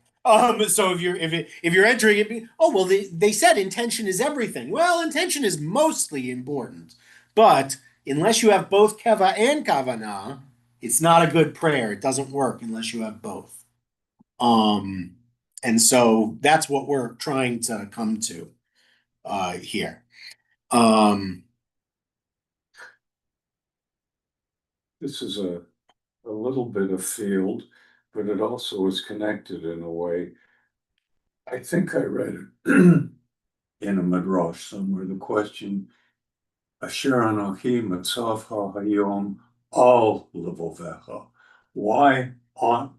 [SPEAKER 1] So if you're entering it, oh well, they said intention is everything. Well, intention is mostly important, but unless you have both keva and kavanah, it's not a good prayer. It doesn't work unless you have both. Um, and so that's what we're trying to come to here.
[SPEAKER 3] This is a little bit of field, but it also is connected in a way. I think I read it in a midrash somewhere. The question, Asher Anochi Matzavcha Hayom Al Levovecha. Why on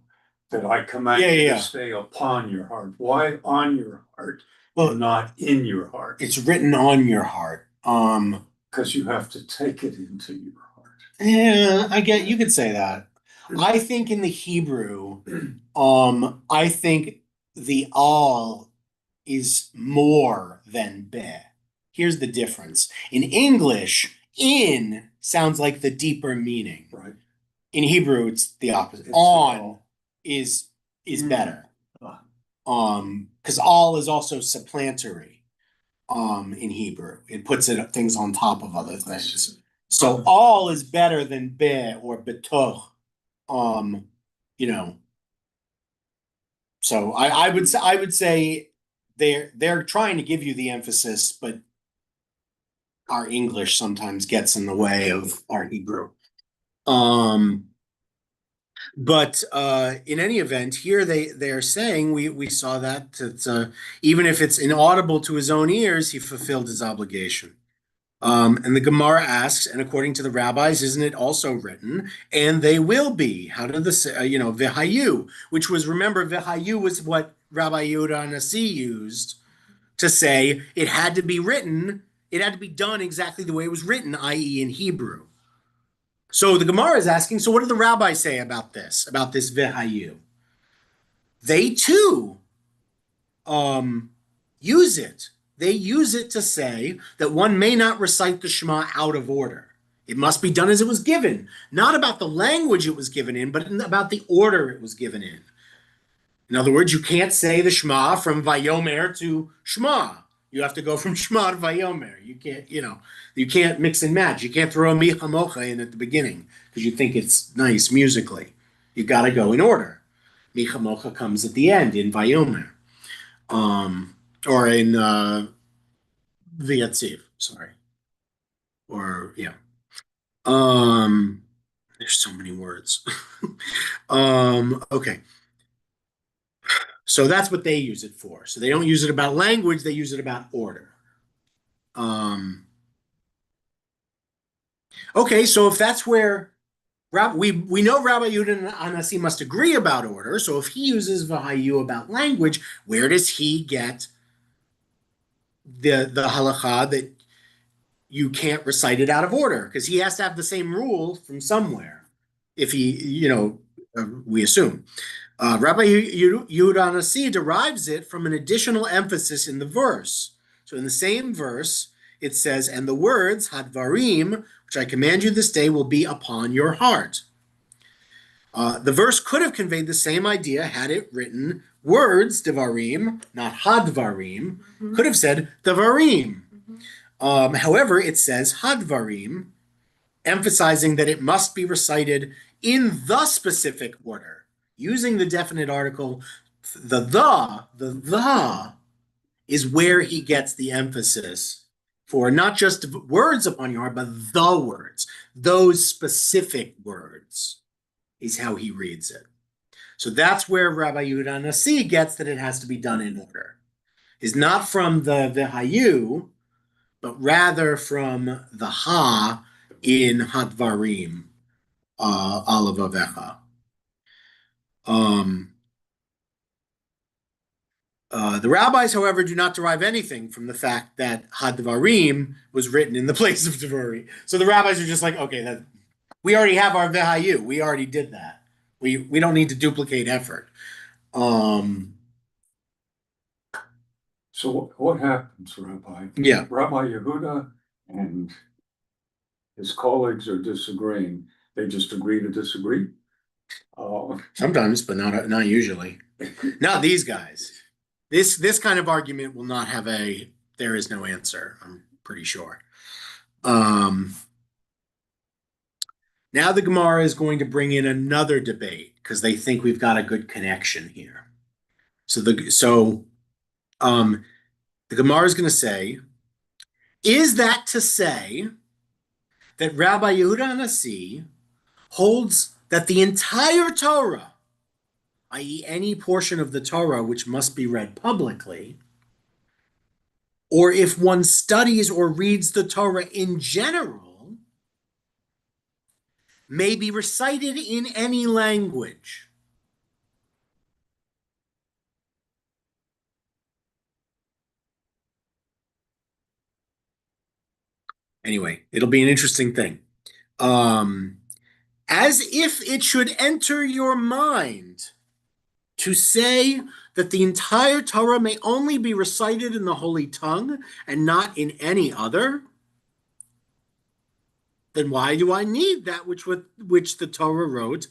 [SPEAKER 3] that I command
[SPEAKER 1] Yeah,
[SPEAKER 3] you
[SPEAKER 1] yeah,
[SPEAKER 3] to
[SPEAKER 1] yeah.
[SPEAKER 3] stay upon your heart? Why on your heart
[SPEAKER 1] Well,
[SPEAKER 3] and not in your heart?
[SPEAKER 1] it's written on your heart.
[SPEAKER 3] Because you have to take it into your heart.
[SPEAKER 1] Yeah, I get you could say that. I think in the Hebrew, I think the all is more than be. Here's the difference. In English, in sounds like the deeper meaning.
[SPEAKER 3] Right.
[SPEAKER 1] In Hebrew, it's the opposite.
[SPEAKER 3] It's
[SPEAKER 1] On
[SPEAKER 3] all.
[SPEAKER 1] is
[SPEAKER 3] Mm.
[SPEAKER 1] better.
[SPEAKER 3] Ah.
[SPEAKER 1] Because all is also supplantory. In Hebrew, it puts things on top of other things. So all is better than be or betoch. Um, you know. So I would say they're trying to give you the emphasis, but our English sometimes gets in the way of our Hebrew. But in any event, here they're saying we saw that even if it's inaudible to his own ears, he fulfilled his obligation. And the Gemara asks, and according to the rabbis, isn't it also written? And they will be. How did this, Vihayu, which was, remember, Vihayu was what Rabbi Yehuda Nasi used to say it had to be written, it had to be done exactly the way it was written, i.e., in Hebrew. So the Gemara is asking, so what do the rabbis say about this Vihayu? They too um, use it. They use it to say that one may not recite the Shema out of order. It must be done as it was given, not about the language it was given in, but about the order it was given in. In other words, you can't say the Shema from Vayomer to Shema. You have to go from Shema to Vayomer. You can't mix and match. You can't throw a Mi Chamocha in at the beginning because you think it's nice musically. You got to go in order. Mi Chamocha comes at the end in Vayomer. Or in Vietziv, sorry. Or yeah. There's so many words. Okay. So that's what they use it for. So they don't use it about language, they use it about order. Okay, so if that's where we know Rabbi Yehuda Anasi must agree about order. So if he uses Vahayu about language, where does he get the halacha that you can't recite it out of order? Because he has to have the same rule from somewhere. If we assume. Rabbi Yehuda Nasi derives it from an additional emphasis in the verse. So in the same verse, it says, and the words, Hadvarim, which I command you this day, will be upon your heart. The verse could have conveyed the same idea had it written words, Devarim, not Hadvarim, could have said Devarim. However, it says Hadvarim, emphasizing that it must be recited in the specific order, using the definite article. The is where he gets the emphasis for not just words upon your heart, but the words. Those specific words is how he reads it. So that's where Rabbi Yehuda Nasi gets that it has to be done in order. Is not from the Vihayu, but rather from the Ha in Hadvarim, Alav Avecha. The rabbis, however, do not derive anything from the fact that Hadvarim was written in the place of Devarim. So the rabbis are just like, okay, We already have our Vihayu. We already did that. We don't need to duplicate effort. Um,
[SPEAKER 3] So what happens, Rabbi?
[SPEAKER 1] yeah.
[SPEAKER 3] Rabbi Yehuda and his colleagues are disagreeing. They just agree to disagree.
[SPEAKER 1] Sometimes, but not usually. Not these guys. This kind of argument will not have a there is no answer, I'm pretty sure. Um, Now the Gemara is going to bring in another debate because they think we've got a good connection here. So the Gemara is going to say, is that to say that Rabbi Yehuda Nasi holds that the entire Torah, i.e., any portion of the Torah which must be read publicly, or if one studies or reads the Torah in general, may be recited in any language? Anyway, it'll be an interesting thing. Um, as if it should enter your mind to say that the entire Torah may only be recited in the Holy Tongue and not in any other, then why do I need that which the Torah wrote,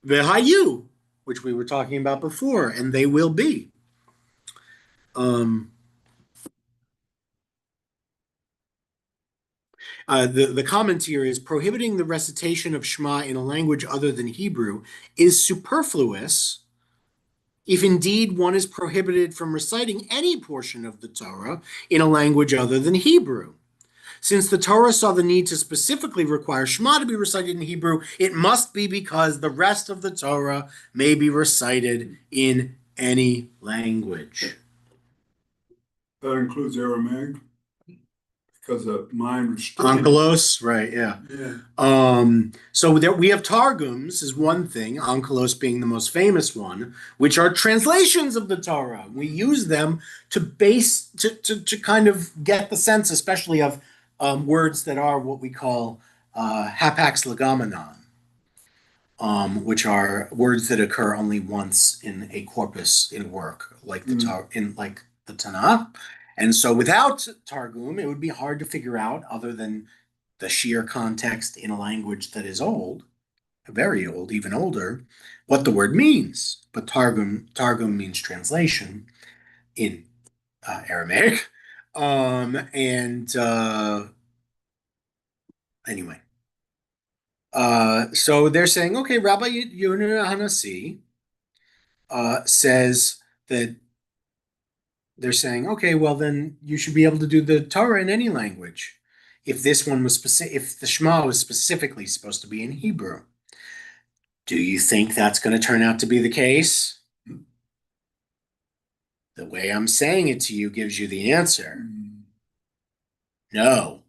[SPEAKER 1] V'hayu, which we were talking about before, and they will be. Um, the comment here is prohibiting the recitation of Shema in a language other than Hebrew is superfluous if indeed one is prohibited from reciting any portion of the Torah in a language other than Hebrew. Since the Torah saw the need to specifically require Shema to be recited in Hebrew, it must be because the rest of the Torah may be recited in any language.
[SPEAKER 2] That includes Aramaic because of mine restricted.
[SPEAKER 1] Onkelos, right? Yeah. So there we have targums is one thing, Onkelos being the most famous one, which are translations of the Torah. We use them to kind of get the sense, especially of words that are what we call hapax legomenon, which are words that occur only once in a corpus in work, like the Tanakh. And so without Targum, it would be hard to figure out, other than the sheer context in a language that is old, very old, even older, what the word means. But Targum means translation in Aramaic. And anyway, so they're saying, okay, Rabbi Yehuda Hanasi says that they're saying, okay, well then you should be able to do the Torah in any language. If this one was specific, if the Shema was specifically supposed to be in Hebrew, do you think that's going to turn out to be the case? The way I'm saying it to you gives you the answer. No.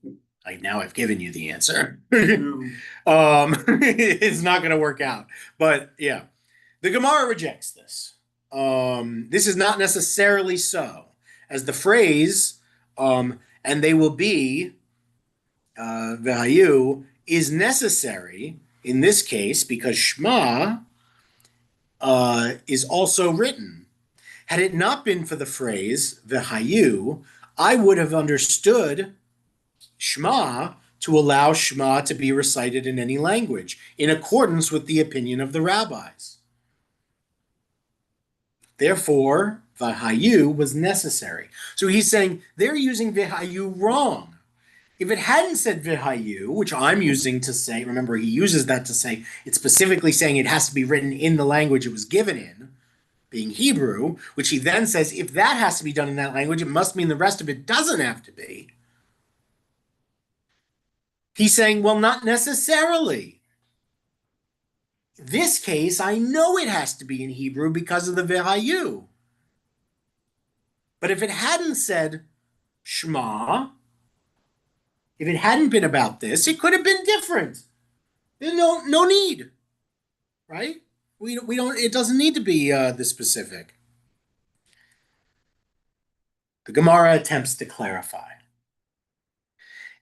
[SPEAKER 1] Now I've given you the answer. It's not going to work out. But yeah, the Gemara rejects this. This is not necessarily so, as the phrase, and they will be, V'hayu, is necessary in this case because Shema is also written. Had it not been for the phrase V'hayu, I would have understood Shema to allow Shema to be recited in any language, in accordance with the opinion of the rabbis. Therefore, V'hayu was necessary. So he's saying they're using V'hayu wrong. If it hadn't said V'hayu, which I'm using to say, remember he uses that to say, it's specifically saying it has to be written in the language it was given in, being Hebrew, which he then says, if that has to be done in that language, it must mean the rest of it doesn't have to be. He's saying, well, not necessarily. This case, I know it has to be in Hebrew because of the V'hayu. But if it hadn't said Shema, if it hadn't been about this, it could have been different. There's no need, right? We don't. It doesn't need to be this specific. The Gemara attempts to clarify.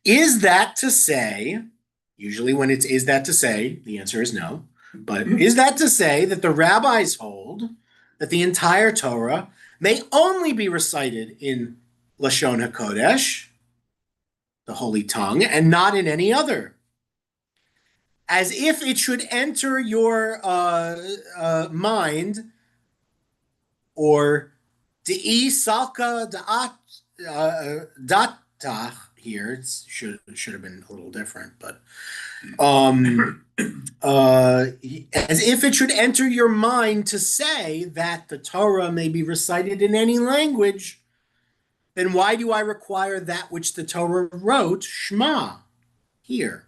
[SPEAKER 1] Is that to say Usually when it's is that to say, the answer is no. But is that to say that the rabbis hold that the entire Torah may only be recited in Lashon HaKodesh, the holy tongue, and not in any other? As if it should enter your mind, or de'i salka datach here. It should have been a little different, but as if it should enter your mind to say that the Torah may be recited in any language, then why do I require that which the Torah wrote, Shema, here,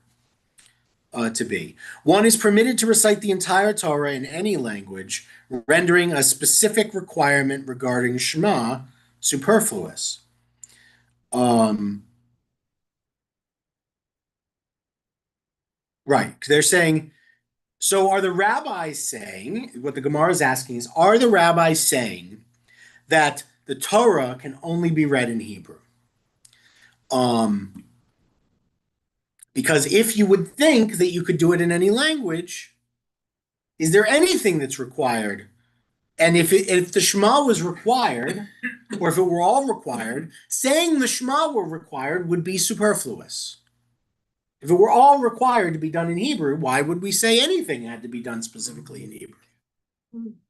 [SPEAKER 1] to be? One is permitted to recite the entire Torah in any language, rendering a specific requirement regarding Shema superfluous. Right. They're saying, so are the rabbis saying, what the Gemara is asking is, are the rabbis saying that the Torah can only be read in Hebrew? Because if you would think that you could do it in any language, is there anything that's required? And if the Shema was required, or if it were all required, saying the Shema were required would be superfluous. If it were all required to be done in Hebrew, why would we say anything had to be done specifically in Hebrew?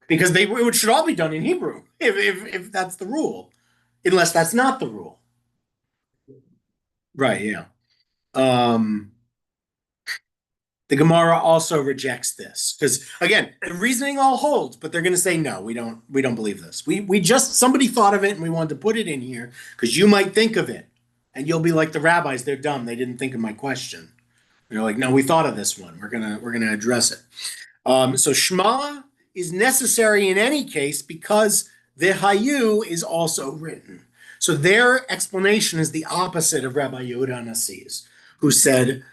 [SPEAKER 1] Because it should all be done in Hebrew, if that's the rule, unless that's not the rule. Right, yeah. The Gemara also rejects this because, again, the reasoning all holds, but they're going to say no. We don't believe this. We just somebody thought of it and we wanted to put it in here because you might think of it, and you'll be like the rabbis. They're dumb. They didn't think of my question. They're like, no, we thought of this one. We're gonna address it. So Shema is necessary in any case because the Hayu is also written. So their explanation is the opposite of Rabbi Yehuda Nassi's, who said,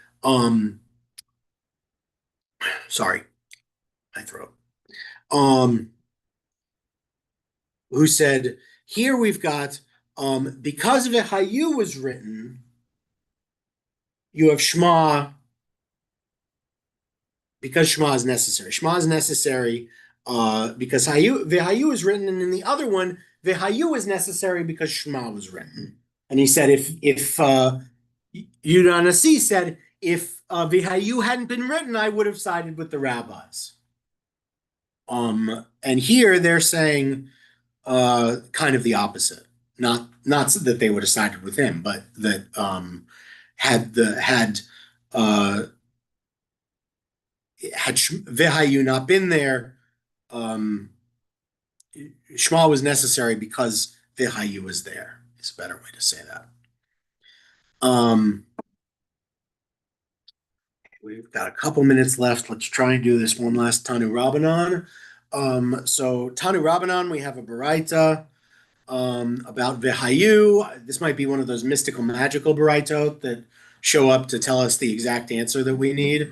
[SPEAKER 1] sorry, my throat. Who said, here we've got, because the Hayu was written, you have Shema, because Shema is necessary. Shema is necessary because the Hayu is written, and in the other one, the Hayu is necessary because Shema was written. And he said, if Yehuda Nasi said, if Vihayu hadn't been written, I would have sided with the rabbis. And here they're saying kind of the opposite. Not that they would have sided with him, but that had Vihayu not been there, Shema was necessary because Vihayu was there. It's a better way to say that. We've got a couple minutes left. Let's try and do this one last Tanu Rabbanan. So Tanu Rabbanan, we have a Baraita about Vihayu. This might be one of those mystical, magical Baraitot that show up to tell us the exact answer that we need,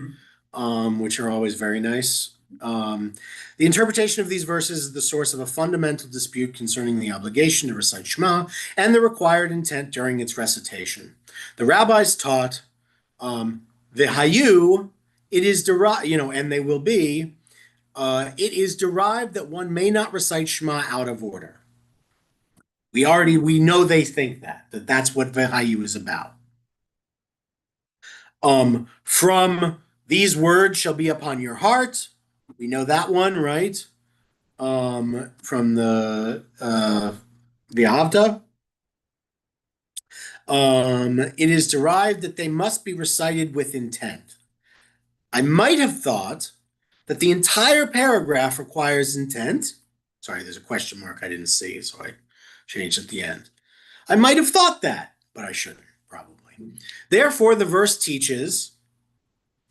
[SPEAKER 1] which are always very nice. The interpretation of these verses is the source of a fundamental dispute concerning the obligation to recite Shema and the required intent during its recitation. The rabbis taught Vihayu, it is derived, and they will be, it is derived that one may not recite Shema out of order. We know they think that's what Vihayu is about. From these words shall be upon your heart. We know that one, right? From the Avda. It is derived that they must be recited with intent. I might have thought that the entire paragraph requires intent. Sorry, there's a question mark I didn't see, so I changed at the end. I might have thought that, but I shouldn't, probably. Therefore, the verse teaches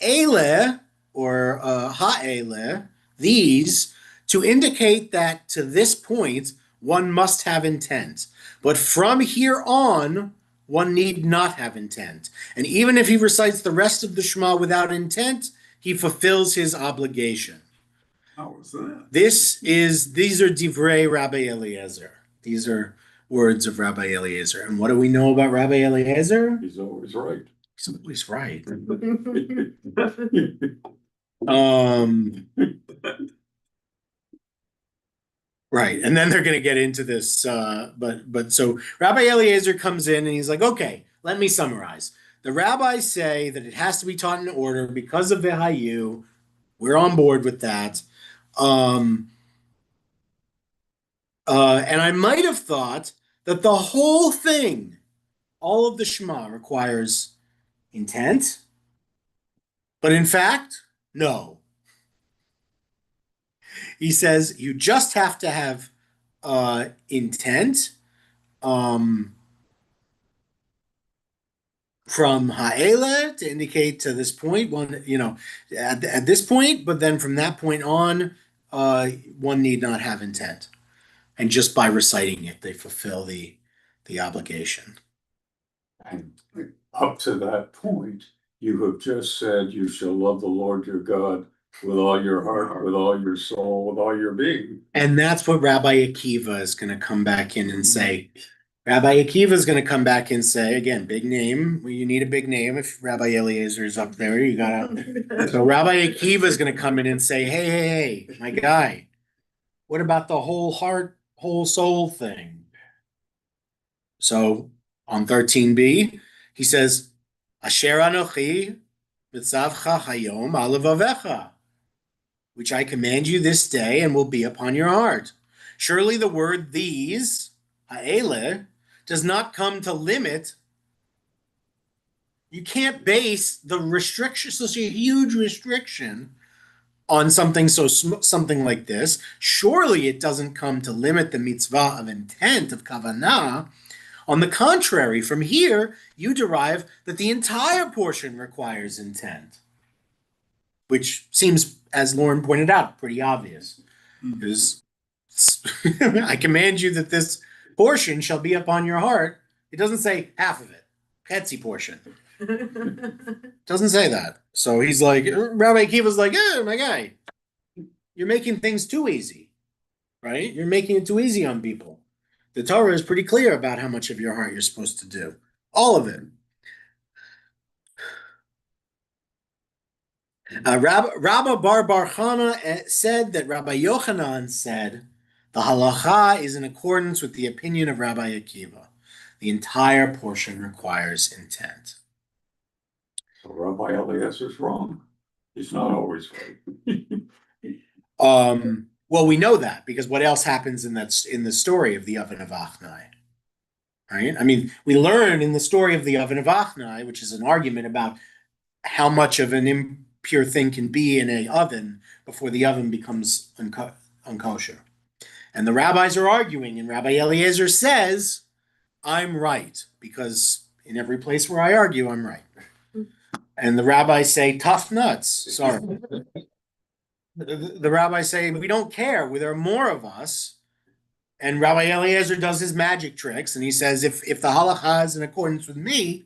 [SPEAKER 1] Ele, or ha'ele, these, to indicate that to this point, one must have intent. But from here on, one need not have intent. And even if he recites the rest of the Shema without intent, he fulfills his obligation.
[SPEAKER 2] How was that?
[SPEAKER 1] These are divrei Rabbi Eliezer. These are words of Rabbi Eliezer. And what do we know about Rabbi Eliezer?
[SPEAKER 3] He's always right.
[SPEAKER 1] He's always right. Um, right. And then they're going to get into this. But so Rabbi Eliezer comes in and he's like, okay, let me summarize. The rabbis say that it has to be taught in order because of Vihayu. We're on board with that. Um, and I might have thought that the whole thing, all of the Shema, requires intent. But in fact, no. He says you just have to have intent from Ha'ela to indicate to this point, at this point, but then from that point on, one need not have intent. And just by reciting it, they fulfill the obligation.
[SPEAKER 3] And up to that point, you have just said you shall love the Lord your God with all your heart, with all your soul, with all your being.
[SPEAKER 1] And that's what Rabbi Akiva is going to come back in and say. Rabbi Akiva is going to come back and say, again, big name. Well, you need a big name. If Rabbi Eliezer is up there, you gotta. So Rabbi Akiva is going to come in and say, hey, my guy, what about the whole heart, whole soul thing? So on 13b, he says, Asher Anochi mitzavcha hayom alavavecha, which I command you this day and will be upon your heart. Surely the word these, ha'ele, does not come to limit. You can't base the restriction, such a huge restriction, on something like this. Surely it doesn't come to limit the mitzvah of intent, of kavanah. On the contrary, from here, you derive that the entire portion requires intent, which seems, as Lauren pointed out, pretty obvious. Because I command you that this portion shall be upon your heart. It doesn't say half of it, Etsy portion. Doesn't say that. So he's like, Rabbi Akiva's like, my guy, you're making things too easy, right? You're making it too easy on people. The Torah is pretty clear about how much of your heart you're supposed to do. All of it. Rabbi Bar Chana said that Rabbi Yochanan said the halacha is in accordance with the opinion of Rabbi Akiva. The entire portion requires intent.
[SPEAKER 3] So Rabbi Eliezer's wrong. He's not always right.
[SPEAKER 1] Well, we know that because what else happens in the story of the oven of Achnai? Right? I mean, we learn in the story of the oven of Achnai, which is an argument about how much of an impure thing can be in an oven before the oven becomes unkosher. And the rabbis are arguing, and Rabbi Eliezer says, I'm right, because in every place where I argue, I'm right. And the rabbis say, tough nuts. Sorry. The rabbis say, we don't care. There are more of us. And Rabbi Eliezer does his magic tricks, and he says, if the halacha is in accordance with me,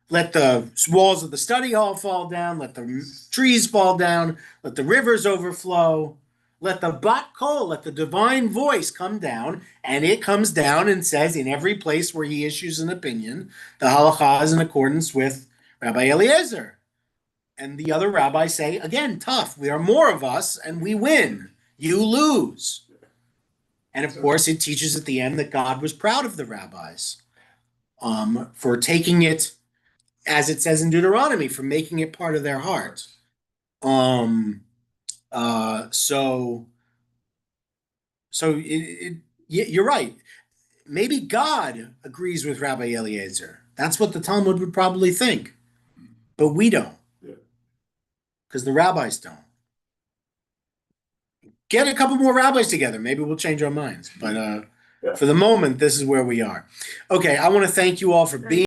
[SPEAKER 1] let the walls of the study hall fall down, let the trees fall down, let the rivers overflow, let the bat kol, let the divine voice come down, and it comes down and says in every place where he issues an opinion, the halacha is in accordance with Rabbi Eliezer. And the other rabbis say, again, tough, there are more of us, and we win. You lose. And of course, it teaches at the end that God was proud of the rabbis for taking it, as it says in Deuteronomy, for making it part of their heart. You're right. Maybe God agrees with Rabbi Eliezer. That's what the Talmud would probably think. But we don't. Because the rabbis don't. Get a couple more rabbis together. Maybe we'll change our minds. But for the moment, this is where we are. Okay, I want to thank you all for being